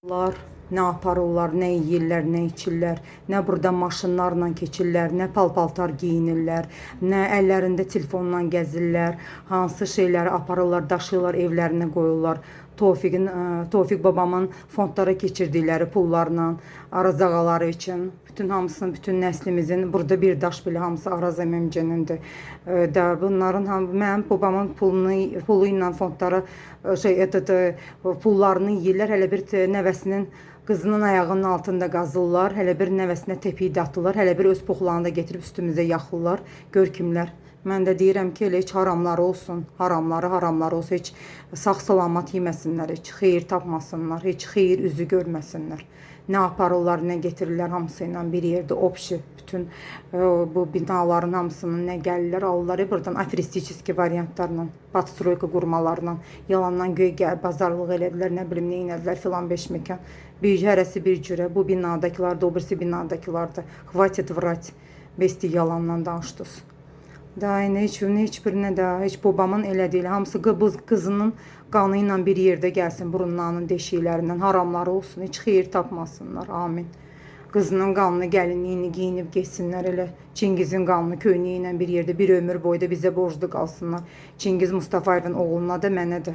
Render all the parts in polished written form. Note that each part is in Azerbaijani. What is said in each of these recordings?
Onlar nə aparırlar, nə yeyirlər, nə içirlər, nə burada maşınlarla keçirlər, nə paltar geyinirlər, nə əllərində telefonla gəzirlər, hansı şeyləri aparırlar, daşıyırlar, evlərinə qoyurlar. Tofiq babamın fondlara keçirdikləri pullarla, Araz ağaları üçün, bütün hamısının, bütün nəslimizin, burada bir daş belə hamısı Araz əmimcinindir. Bunların mənim babamın pulu ilə fondlara pullarını yeyirlər, hələ bir nəvəsinin qızının ayağının altında qazırlar, hələ bir nəvəsinə təpiyi atırlar, hələ bir öz poxlarını da getirib üstümüzə yaxırlar, gör kimlər. Mən də deyirəm ki, elə heç haramları olsun, haramları olsun, heç sağ-salamat yeməsinlər, heç xeyir tapmasınlar, heç xeyir üzü görməsinlər. Nə aparırlar, nə getirirlər, hamısı ilə bir yerdə, obşi, bütün bu binaların hamısının nə gəlirlər, alırlar, buradan aferistiski variantlarla, patstroyka qurmalarla, yalandan göy bazarlıq elədilər, nə bilim, nə inədilər filan beş mekan. Hərəsi bir cürə, bu binadakilar da, o birisi binadakilar da, hvatit vrat, besti yalandan danışdınız. Da heç birinə də, heç babamın elədiyi, hamısı qızının qanı ilə bir yerdə gəlsin, burunlarının deşiklərindən, haramları olsun, heç xeyir tapmasınlar, amin. Qızının qanını, gəlinliyini giyinib geçsinlər, elə Çingizin qanını, köynəyi ilə bir yerdə, bir ömür boyu da bizə borclu qalsınlar. Çingiz Mustafayevin oğluna da, mənə də.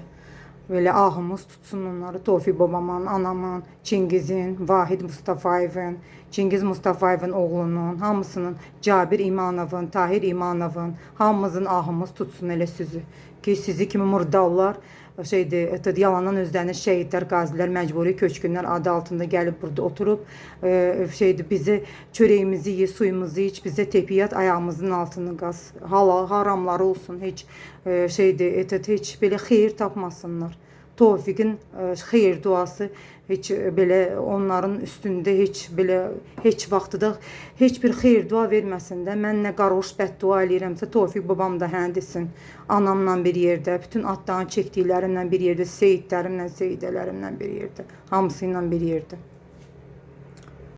Böyle ahımız tutsun onları, Tofiq babamın, anamın, Çingizin, Vahid Mustafayevin, Çingiz Mustafayevin oğlunun, hamısının, Cabir İmanovun, Tahir İmanovun, hamımızın ahımız tutsun elə sizi. Ki sizi kimi murdallar, yalandan özlərini şəhidlər, qazilər, məcburi köçkünlər adı altında gəlib burada oturub, bizi çörəyimizi ye, suyumuzu iç, bizə tepiyat, ayağımızın altını qaz, haramları olsun, heç heç belə xeyir tapmasınlar. Tofiqin xeyir duası heç belə onların üstündə heç vaxtıda heç bir xeyir dua verməsin də. Mən nə qaroş bəddua eləyirəmsə, Tofiq babam da hə desin. Anamla bir yerdə, bütün atların çəkdiklərimlə bir yerdə, seyidlərimlə, seyidələrimlə bir yerdə, hamısı ilə bir yerdə.